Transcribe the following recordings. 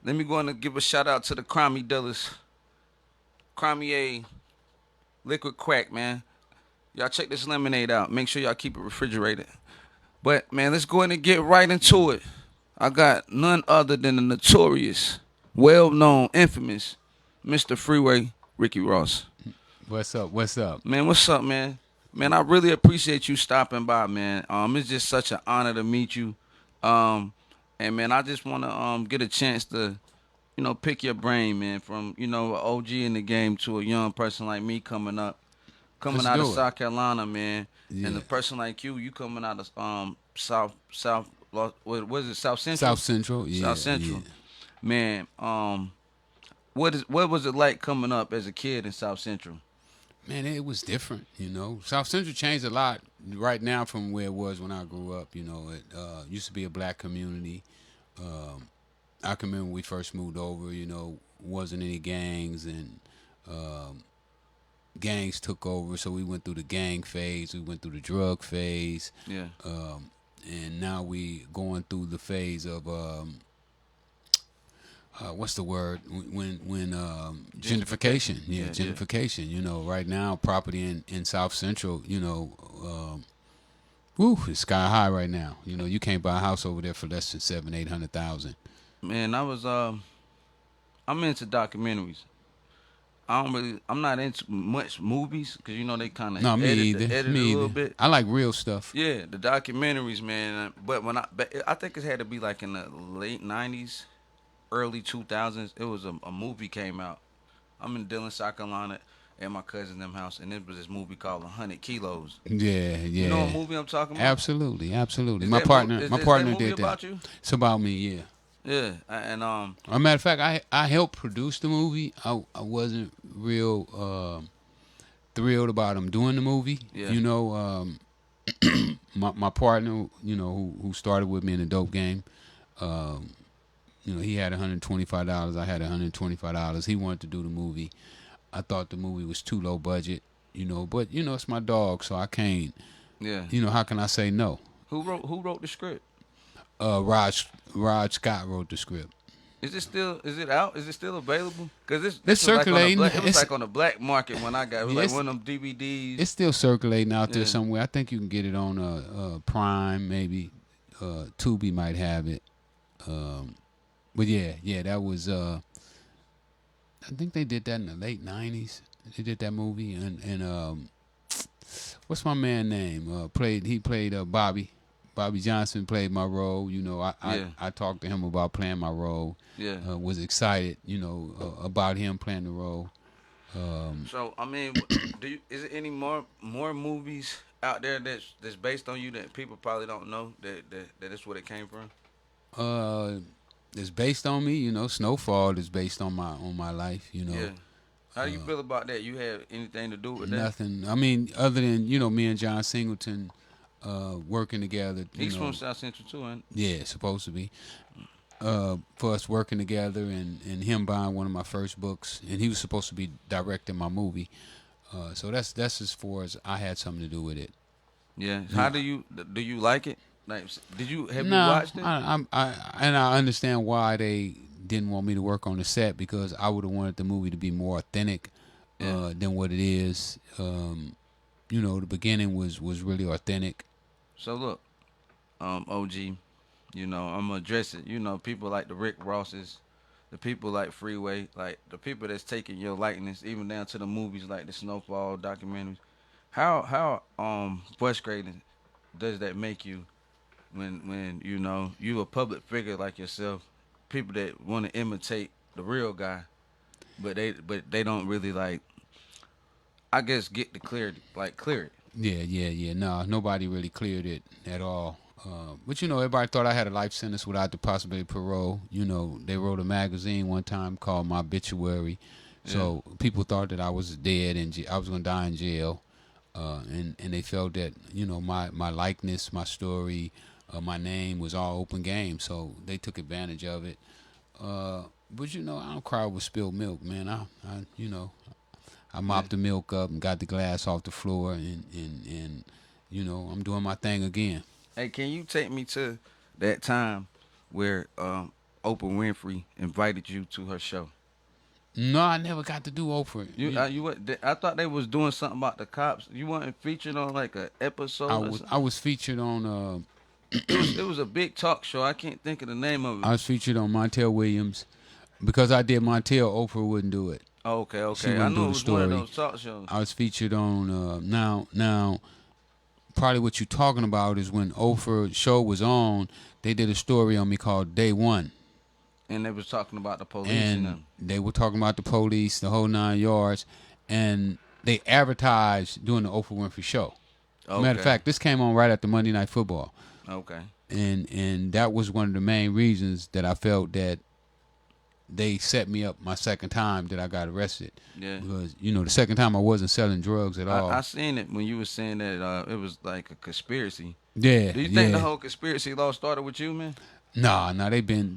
Let me go in and give a shout out to the Crimey dealers. Crimey liquid crack, man. Y'all check this lemonade out. Make sure y'all keep it refrigerated. But man, let's go in and get right into it. I got none other than the notorious, well-known, infamous Mr. Freeway Ricky Ross. What's up? What's up? Man, what's up, man? Man, I really appreciate you stopping by, man. It's just such an honor to meet you. Um, and man, I just want to get a chance to, pick your brain, man, from an OG in the game to a young person like me coming Let's out of do it. South Carolina, man, and Yeah. a person like you coming out of what is it, South Central? South Central. South Yeah, yeah. Central, man. What was it like coming up as a kid in South Central? Man, it was different. South Central changed a lot right now from where it was when I grew up. It used to be a black community. Um, I can remember when we first moved over. Wasn't any gangs, and um, gangs took over. So we went through the gang phase. We went through the drug phase, Yeah, um, and now we going through the phase of what's the word when gentrification. gentrification. Yeah, Yeah, yeah. gentrification. Right now property in South Central, woo, it's sky high right now. You can't buy a house over there for less than 700,000, 800,000. Man, I'm into documentaries. I'm not into much movies because they kind of No, me either. edit Me a little either. bit. I like real stuff. Yeah, the documentaries, man. But I think it had to be like in the late '90s, early 2000s. It was a movie came out. I'm in Dillon, South Carolina, at my cousin them house, and it was this movie called 100 Kilos. Yeah, You know what yeah. movie I'm talking about? Absolutely, absolutely. Is My that mo- partner, is, my is that partner movie did that. about you? It's about me, yeah. Yeah, and As a matter of fact, I helped produce the movie. I wasn't real thrilled about him doing the movie. yeah, My partner, who started with me in the dope game, um, he had $125. I had $125. He wanted to do the movie. I thought the movie was too low budget, but it's my dog, so I can't. yeah. How can I say no? Who wrote the script? Rod Scott wrote the script. Is it out? Is it still available? Cause this It's was like on the circulating. black. It was like on the black market when I got. It was Yeah, like it's one of them DVDs. it's still circulating out there Yeah. somewhere. I think you can get it on Prime, maybe. Tubi might have it. Um, but yeah, that was. I think they did that in the late '90s. They did that movie, and what's my man name? He played Bobby. Bobby Johnson played my role. Yeah. I talked to him about playing my role. Yeah. Was excited, about him playing the role. Um, So I mean, is it any more movies out there that's based on you that people probably don't know that is what it came from? uh, it's based on me. Snowfall is based on my life. Yeah. How do you feel about that? You have anything to do with that? Nothing. I mean, other than me and John Singleton working together. He's from South Central too, and Yeah, supposed to be. For us working together and him buying one of my first books, and he was supposed to be directing my movie. So that's as far as I had something to do with it. yeah. Yeah. How do you like it? Like, have you No, watched it? I understand why they didn't want me to work on the set because I would have wanted the movie to be more authentic Yeah. than what it is. The beginning was really authentic. So look, OG, I'm gonna address it. People like the Rick Rosses, the people like Freeway, like the people that's taking your likeness, even down to the movies like the Snowfall documentaries. How frustrating does that make you when you a public figure like yourself, people that want to imitate the real guy, but they don't really like, I guess, get the clarity, like clear it. Yeah. No, nobody really cleared it at all. But everybody thought I had a life sentence without the possibility of parole. They wrote a magazine one time called My Obituary, Yeah. so people thought that I was dead and I was gonna die in jail. And they felt that my likeness, my story, my name was all open game, so they took advantage of it. But I don't cry over spilled milk, man. I Yeah. mopped the milk up and got the glass off the floor, and I'm doing my thing again. Hey, can you take me to that time where Oprah Winfrey invited you to her show? No, I never got to do Oprah. You what? I thought they was doing something about the cops. You weren't featured on like a I episode or was something. I was featured on It was a big talk show. I can't think of the name of it. I was featured on Montel Williams because I did Montel. Oprah wouldn't do it. Oh, okay, She okay. I wouldn't knew do it the was one of story. those talk shows. I was featured on now probably what you're talking about is when Oprah show was on. They did a story on me called Day One, And they was talking about the police and and them. they were talking about the police, the whole 9 yards, and they advertised doing the Oprah Winfrey show. Matter of Okay, fact, this came on right after Monday Night Football, okay. and that was one of the main reasons that I felt that they set me up my second time that I got arrested Yeah. because the second time I wasn't selling drugs at I all. seen it when you were saying that it was like a conspiracy. Yeah, Do you think the yeah. whole conspiracy law started with you, man? Nah, they've been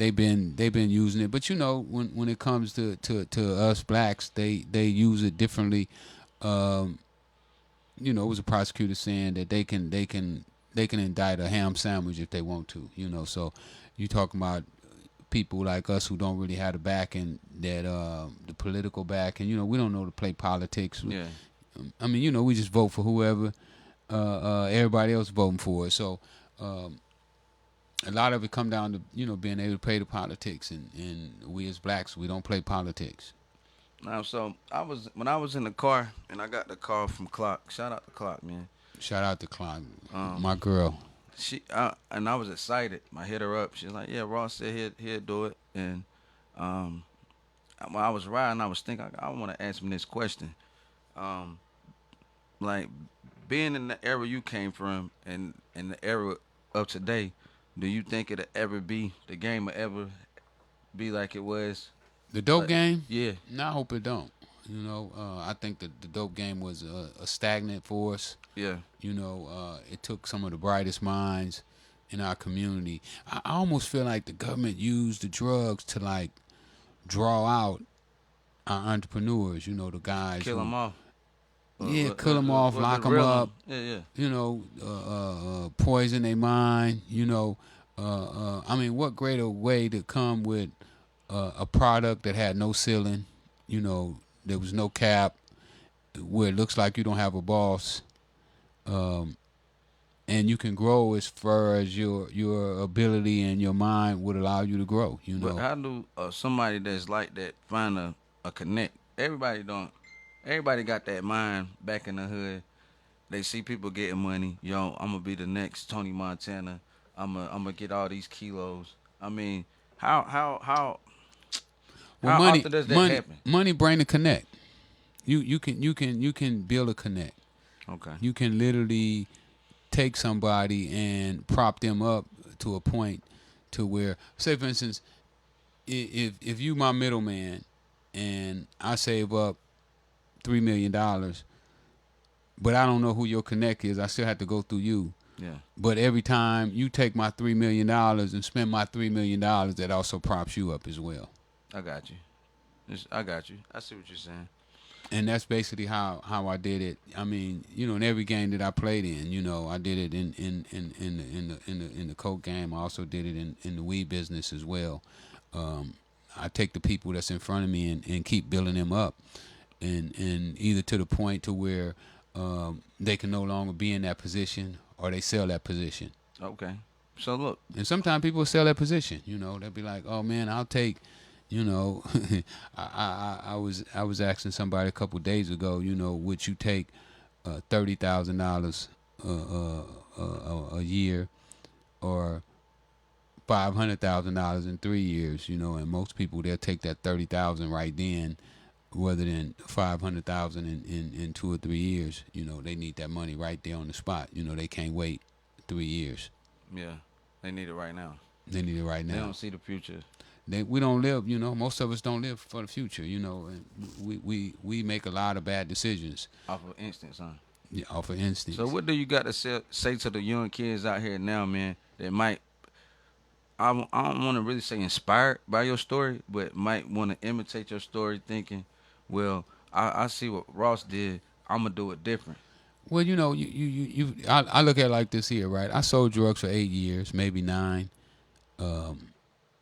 using it, but when it comes to us blacks, they use it differently. Um, it was a prosecutor saying that they can indict a ham sandwich if they want to. So you talking about people like us who don't really have the backing that the political backing. We don't know to play politics. Yeah. I mean, we just vote for whoever everybody else voting for. So um, a lot of it come down to being able to play the politics, and we as blacks we don't play politics. Now, so when I was in the car and I got the call from Clock. Shout out to Clock, man. Shout out to Clark, Um, my girl. and I was excited. I hit her up. She's like, "Yeah, Ross said he'll do it." And um, when I was riding, I was thinking I want to ask him this question. Um, like being in the era you came from and in the era of today, do you think it'll ever be the game will ever be like it was? The dope Like, game. yeah, No, I hope it don't. I think that the dope game was a stagnant force. yeah. It took some of the brightest minds in our community. I almost feel like the government used the drugs to like draw out our entrepreneurs. The guys Kill them who, off. yeah, kill them off, lock them Real up. 'em. Yeah, yeah. Poison their mind. I mean, what greater way to come with a product that had no ceiling? There was no cap, where it looks like you don't have a boss, um, and you can grow as far as your ability and your mind would allow you to grow. But how do somebody that's like that find a connect? Everybody don't. Everybody got that mind back in the hood. They see people getting money. Yo, I'm gonna be the next Tony Montana. I'm gonna get all these kilos. I mean, how Well, how money, often does that money, happen? money, bring a connect. You can build a connect. Okay. You can literally take somebody and prop them up to a point to where, say for instance, if you my middleman and I save up $3 million, but I don't know who your connect is, I still have to go through you. Yeah, But every time you take my $3 million and spend my $3 million, that also props you up as well. I got you. I got you. I see what you're saying. And that's basically how I did it. I mean, in every game that I played in, I did it in the coke game. I also did it in the weed business as well. I take the people that's in front of me and keep building them up, and either to the point to where they can no longer be in that position or they sell that position. Okay. So look, And sometimes people sell that position. They'll be like, "Oh man, I'll take." I was asking somebody a couple days ago. Would you take $30,000 a year or $500,000 in 3 years? And most people they'll take that 30,000 right then, rather than 500,000 in 2 or 3 years. They need that money right there on the spot. They can't wait 3 years. yeah, they need it right now. They need it right They now. don't see the future. We don't live, most of us don't live for the future, and we make a lot of bad decisions, Off of instance, huh? yeah, off of instincts. So what do you got to say to the young kids out here now, man? That might I don't want to really say inspired by your story, but might want to imitate your story, thinking, well, I see what Ross did. I'm gonna do it different. Well, I look at it like this here, right? I sold drugs for 8 years, maybe 9.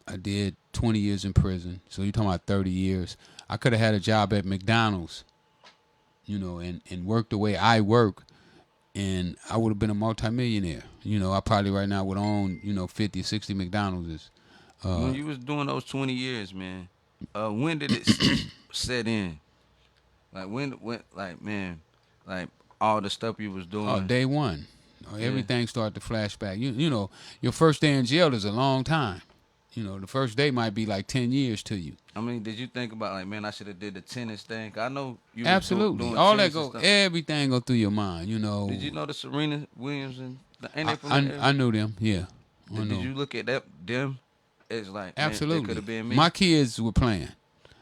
I did 20 years in prison. So you're talking about 30 years. I could have had a job at McDonald's, and worked the way I work, and I would have been a multimillionaire. I probably right now would own, 50, 60 McDonald's. When you was doing those 20 years, man, when did it set in? Like when, like man, like all the stuff you was Oh, doing. day one. Yeah. Everything started to flash back. Your first day in jail is a long time. The first day might be like 10 years to you. I mean, did you think about like, man, I should have did the tennis thing? 'Cause I know you was Absolutely. doing All that tennis and go, stuff. everything go through your mind. Did you know the Serena Williams and ain't they I, from that I, area? I knew them. Yeah. I Did know. you look at them? It's like, man, they could Absolutely. have been me. My kids were playing.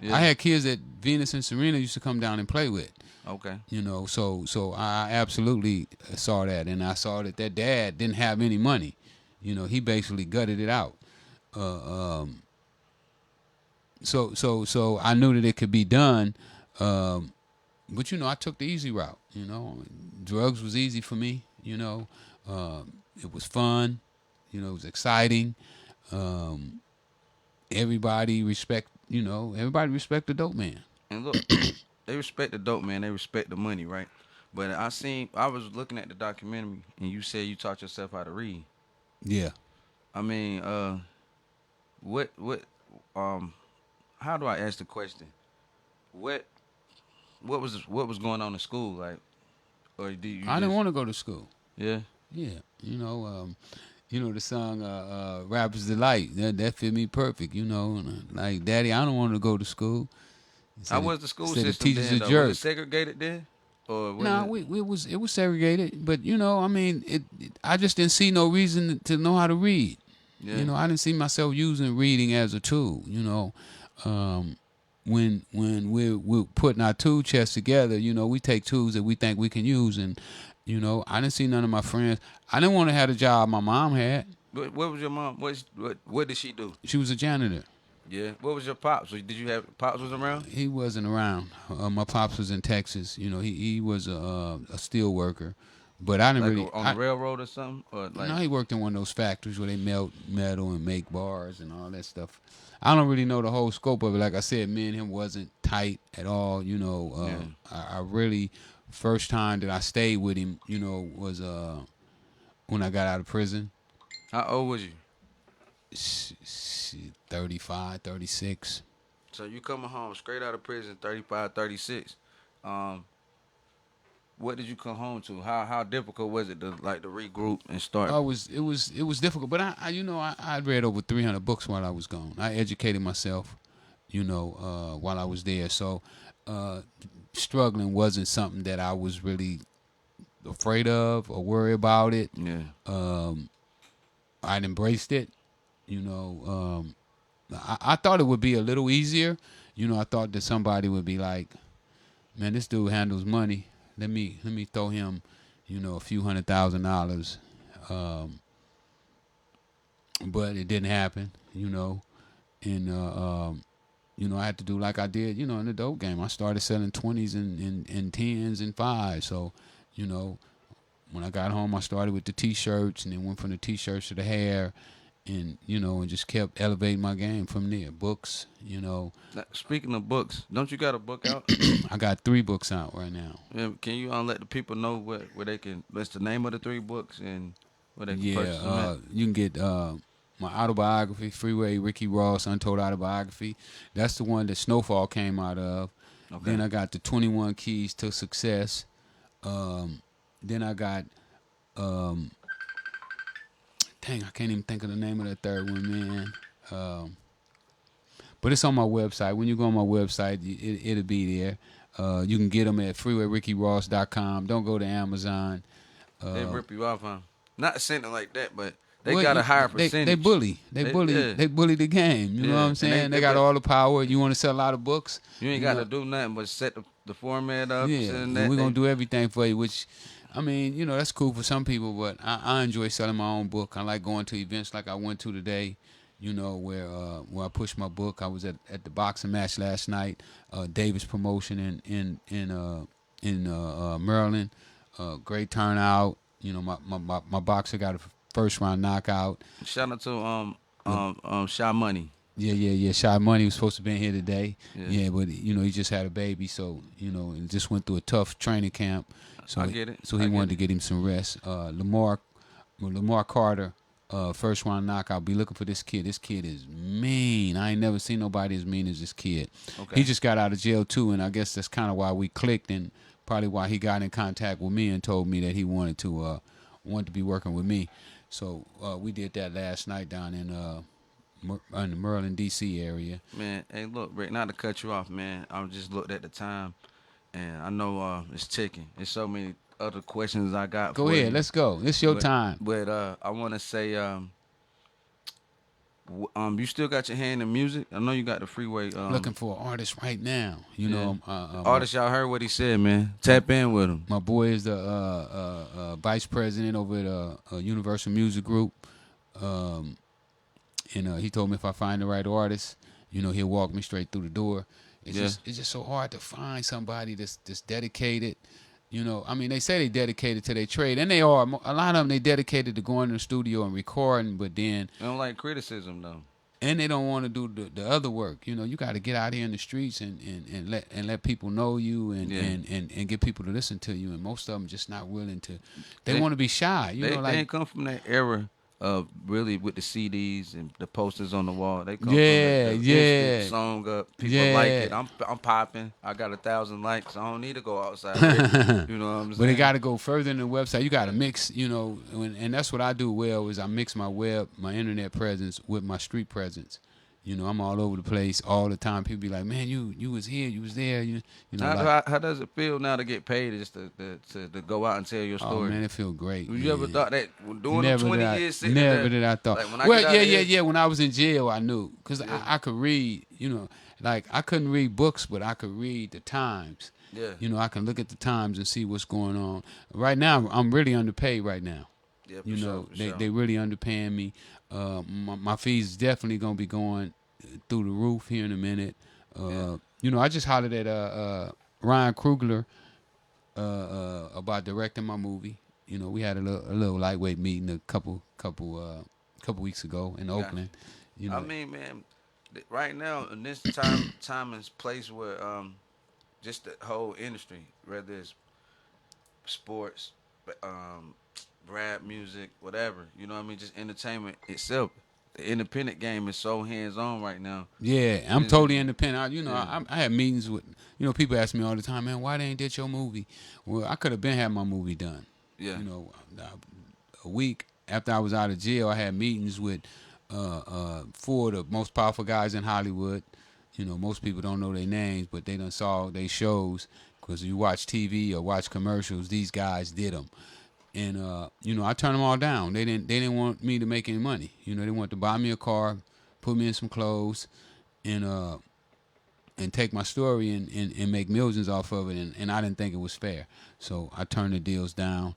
I Yeah. had kids that Venus and Serena used to come down and play with. Okay. So I absolutely saw that, and I saw that their dad didn't have any money. He basically gutted it out. Uh, um, so I knew that it could be done, but I took the easy route. Drugs was easy for me. It was fun. It was exciting. Um, everybody respect. Everybody respect the dope man. And look, they respect the dope, man. They respect the money, right? But I was looking at the documentary, and you said you taught yourself how to read. Yeah. I mean, what, um, how do I ask the question? What, what was going on in school, like, or did you I didn't just, want to go to school. yeah? Yeah. The song "Rapper's Delight." That fit me perfect. Like Daddy, I don't want to go to school. How was the school Said the system teacher's then, a though? Was it jerk. segregated then, or was Nah, it? it was segregated, but I mean, I just didn't see no reason to know how to read. Yeah, I didn't see myself using reading as a tool. Um, when we're putting our tool chest together, we take tools that we think we can use, and I didn't see none of my friends. I didn't want to have the job my mom had. what was your mom? What did she do? She was a janitor. Yeah, what was your pops? Did you have pops was around? He wasn't around. My pops was in Texas. He was a steel worker, but I didn't Like really. on the railroad or something, or like No, he worked in one of those factories where they melt metal and make bars and all that stuff. I don't really know the whole scope of it. Like I said, me and him wasn't tight at all. yeah. I really first time that I stayed with him, was when I got out of prison. How old was you? 35, 36. So you coming home straight out of prison, 35, 36. Um, what did you come home to? How difficult was it to like to regroup and start? It was difficult, but I read over 300 books while I was gone. I educated myself, while I was there. So uh, struggling wasn't something that I was really afraid of or worry about it. Yeah, Um, I'd embraced it. I thought it would be a little easier. I thought that somebody would be like, "Man, this dude handles money. Let me throw him, a few $100,000." Um, but it didn't happen. And I had to do like I did, in the dope game. I started selling 20s and 10s and 5s. So, you know, when I got home, I started with the T-shirts and then went from the T-shirts to the hair, and just kept elevating my game from there. Books. Now, speaking of books, don't you got a book out? I got 3 books out right now. Yeah, can you let the people know where they can? What's the name of the 3 books and where they can Yeah, purchase them at? you can get my autobiography, Freeway Ricky Ross Untold Autobiography. That's the one that Snowfall came out of. Okay. Then I got the 21 Keys to Success. Then I got, dang, I can't even think of the name of that third one, man. But it's on my website. When you go on my website, it'll be there. You can get them at freewayrickyross.com. Don't go to Amazon. They rip you off, huh? Not saying it like that, but they Well, got a higher percentage. They bully. They bully. Yeah. They bully the game. You know what I'm And saying? They got all the power. You want to sell a lot of books? You ain't got to do nothing but set the format up. Yeah, and and we're gonna do everything for you. Which, I mean, that's cool for some people, but I enjoy selling my own book. I like going to events like I went to today. Where I pushed my book. I was at the boxing match last night, Davis promotion in Maryland. Great turnout. My boxer got a first round knockout. Shout out to Shy Money. Yeah. Shy Money was supposed to be in here today. Yeah, Yeah, but he just had a baby, so and just went through a tough training camp. I So get it. so I he get wanted to it. get him some rest. Lamar Carter, first round knockout. Be looking for this kid. This kid is mean. I ain't never seen nobody as mean as this kid. He Okay. just got out of jail too, and I guess that's kind of why we clicked, and probably why he got in contact with me and told me that he wanted to be working with me. So we did that last night down in the Maryland, D.C. area. Man, hey, look, Rick. Not to cut you off, man. I just looked at the time, and I know it's ticking. There's so many other questions I got Go for ahead, you, let's go. It's your but time. I want to say you still got your hand in music. I know you got the Freeway Looking for an artist right now. yeah. Artist, y'all heard what he said, man. Tap in with him. My boy is the vice president over at Universal Music Group, um, and he told me if I find the right artist, he'll walk me straight through the door. Yeah. It's just so hard to find somebody that's dedicated. I mean, they say they dedicated to their trade, and they are. A lot of them they dedicated to going to the studio and recording, but then I don't like criticism though. and they don't want to do the other work. You got to get out here in the streets and let people know you Yeah. and get people to listen to you. And most of them just not willing to. They They want to be shy. they ain't come from that era of really with the CDs and the posters on the wall. They come Yeah, from the yeah. instant song up. People Yeah. like it. I'm popping. I got 1,000 likes. I don't need to go outside. You know what I'm saying? But they got to go further than the website. You got to mix, and that's what I do well is I mix my internet presence with my street presence. I'm all over the place all the time. People be like, "Man, you was here, you was there." How does it feel now to get paid just to go out and tell your Oh story? man, it feel great. You ever man. thought that doing them 20 years sitting Never there? did I thought. Like when I Well, get out of here, yeah. When I was in jail, I knew because Yeah. I could read. Like I couldn't read books, but I could read the Times. Yeah. I can look at the Times and see what's going on. Right now, I'm really underpaid right now. Yeah, for sure, for sure. They really underpaying me. My fees is definitely gonna be going through the roof here in a minute. I just hollered at Ryan Coogler about directing my movie. We had a little lightweight meeting a couple weeks ago in Oakland. I mean, man, right now in this time and place where just the whole industry, whether it's sports, rap music, whatever, you know what I mean, just entertainment itself. The independent game is so hands on right now. Yeah, I'm totally independent. Yeah. I had meetings with, people ask me all the time, man, why they ain't did your movie? Well, I could have been had my movie done. Yeah. A week after I was out of jail, I had meetings with four of the most powerful guys in Hollywood. Most people don't know their names, but they done saw their shows because you watch TV or watch commercials. These guys did them. And I turned them all down. They didn't want me to make any money. They wanted to buy me a car, put me in some clothes, and take my story and make millions off of it. And I didn't think it was fair, so I turned the deals down.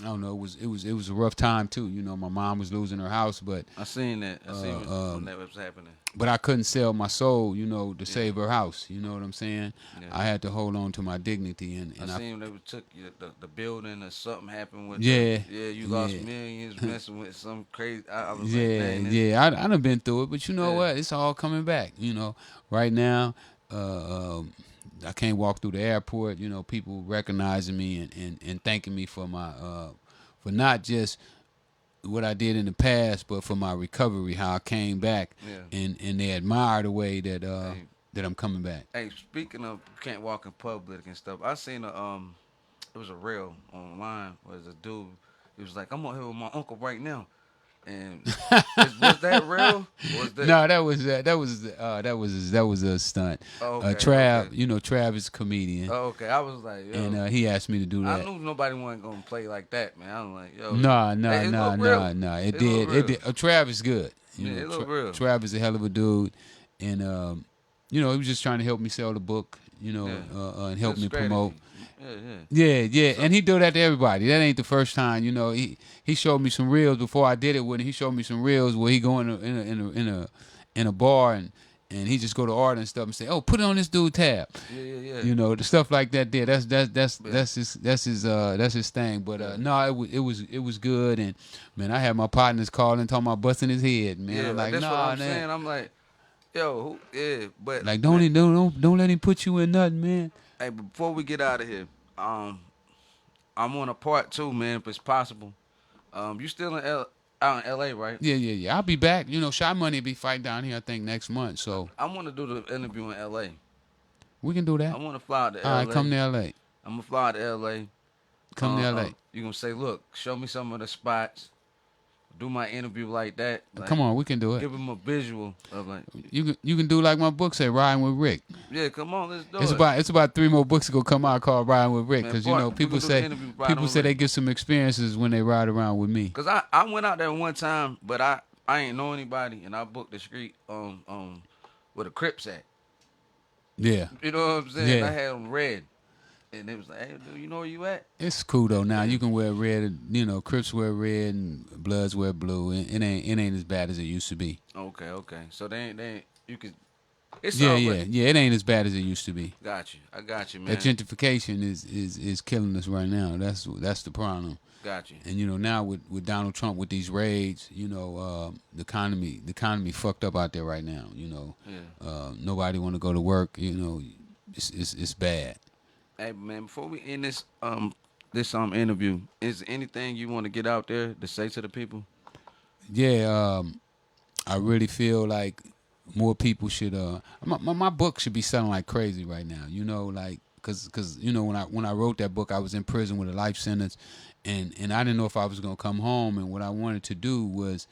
I don't know. It was a rough time too. My mom was losing her house, but I seen that. I seen when that was happening. but I couldn't sell my soul, to save her house. You know what I'm saying? Yeah. I had to hold on to my dignity, and I seen they took the building or something happened with Yeah. you lost Yeah. millions messing with some crazy. I was like, Yeah, dang, this- yeah, I done been through it, but you know Yeah. what? It's all coming back. Right now, I can't walk through the airport. People recognizing me and thanking me for my for not just what I did in the past, but for my recovery, how I came back, Yeah. and they admire the way that Hey. that I'm coming back. Hey, speaking of can't walk in public and stuff, I seen it was a reel online. Was a dude? He was like, I'm on here with my uncle right now, and was that real? Was that? No, that was a stunt. Oh, okay, Trav, okay. Trav is a comedian, Oh, okay. I was like, yo, and he asked me to do I that. knew nobody wasn't gonna play like that, man. I was like, yo, No. Hey, it look real. It It did. look It real. did. Trav is good. Yeah, it look real. Trav is a hell of a dude, and he was just trying to help me sell the book, Yeah. and help Good me strategy. promote. Yeah. Yeah, and he do that to everybody. That ain't the first time. He showed me some reels before I did it with him. He showed me some reels where he go in a bar and he just go to order and stuff and say, "Oh, put it on this dude tab." Yeah, yeah, yeah. You know, the stuff like that. There, Yeah. that's his thing. But Yeah. no, it was good. And man, I had my partners calling, talking about busting his head. Man, Yeah, I'm like like, that's what nah, I'm man. saying. I'm like, yo, but Like, man, don't let him put you in nothing, man. hey, before we get out of here, um, I'm on a part two, man, if it's possible. You still out in LA, right? Yeah, yeah, yeah. I'll be back. You know, Shy Money be fighting down here, I think, next month. So I want to do the interview in LA. we can do I that. want to fly out to All right, LA. come to LA. I'm gonna fly out to LA. Come to LA. You gonna say, look, show me some of the spots. Do my interview like that, like Come on, we can do it. give him a visual of like, You can do like my book say, Riding with Rick. yeah, come on, let's do It's it, about 3 more books to go come out called Riding with Rick, man. because We people gonna do the say interview right on they Rick. get some experiences when they ride around with me. Cause I went out there one time, but I ain't know anybody, and I booked the street where the Crips at. Yeah, You know what I'm saying? I yeah. had them red, and it was like, hey, dude, you know where you at? It's cool though. Now Yeah. you can wear red. You know, Crips wear red and Bloods wear blue. It ain't as bad as it used to be. Okay, okay. So they ain't you can. It's Yeah, all yeah, right. yeah. It ain't as bad as it used to be. Got you. I got you, That man. gentrification is killing us right now. That's the problem. Got you. And you know now with Donald Trump with these raids, you know the economy fucked up out there right now. You know, Yeah. nobody want to go to work. You know, it's bad. Hey, man. Before we end this interview, is there anything you want to get out there to say to the people? Yeah, I really feel like more people should. My book should be selling like crazy right now. You know, like because you know when I wrote that book, I was in prison with a life sentence, and I didn't know if I was gonna come home. And what I wanted to do was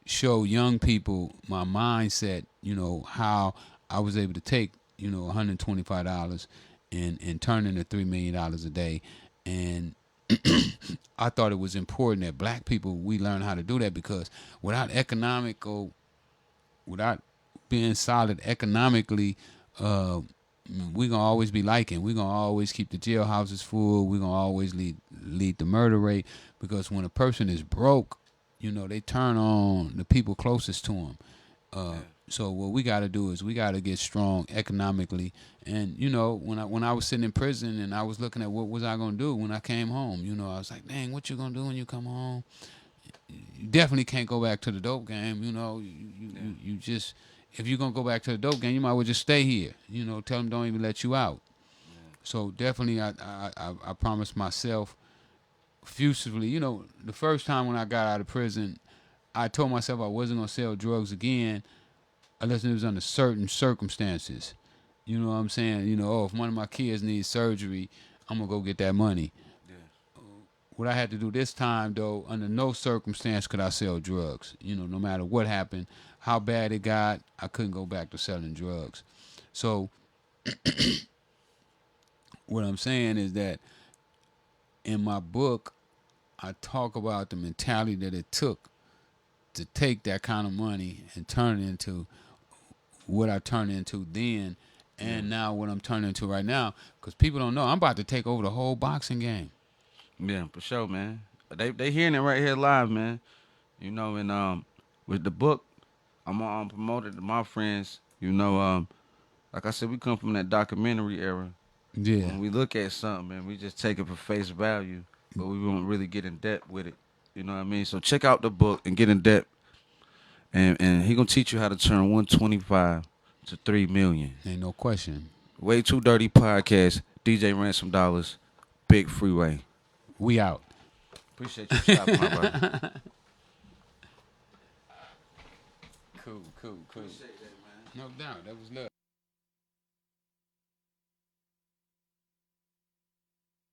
show young people my mindset. You know how I was able to take $125 and turn into $3 million a day, and I thought it was important that black people we learn how to do that because without without being solid economically, we're gonna always be liking. We're gonna always keep the jailhouses full. We're gonna always lead the murder rate because when a person is broke, they turn on the people closest to them. Yeah. So what we got to do is we got to get strong economically. And when I was sitting in prison and I was looking at what was I gonna do when I came home, I was like, dang, what you gonna do when you come home? You definitely can't go back to the dope game. Yeah. You just if you're gonna go back to the dope game, you might as well just stay here. Tell them don't even let you out. Yeah. So definitely, I promised myself fusively. The first time when I got out of prison, I told myself I wasn't gonna sell drugs again unless it was under certain circumstances. You know what I'm saying? If one of my kids needs surgery, I'm gonna go get that money. Yeah. What I had to do this time, though, under no circumstance could I sell drugs. No matter what happened, how bad it got, I couldn't go back to selling drugs. So what I'm saying is that in my book, I talk about the mentality that it took to take that kind of money and turn it into what I turned into then and now what I'm turning into right now. Because people don't know, I'm about to take over the whole boxing game. Yeah, for sure, man. They hearing it right here live, man. And with the book, I'm gonna promote it to my friends. Like I said, we come from that documentary era. Yeah. When we look at something, man, we just take it for face value, but we won't really get in depth with it. You know what I mean? So check out the book and get in depth, and he gonna teach you how to turn 125 to 3 million. Ain't no question. Way Too Dirty podcast. DJ Ransom Dollars, Big Freeway. We out. Appreciate you stopping, my brother. Cool. Appreciate that, man. No doubt. That was love.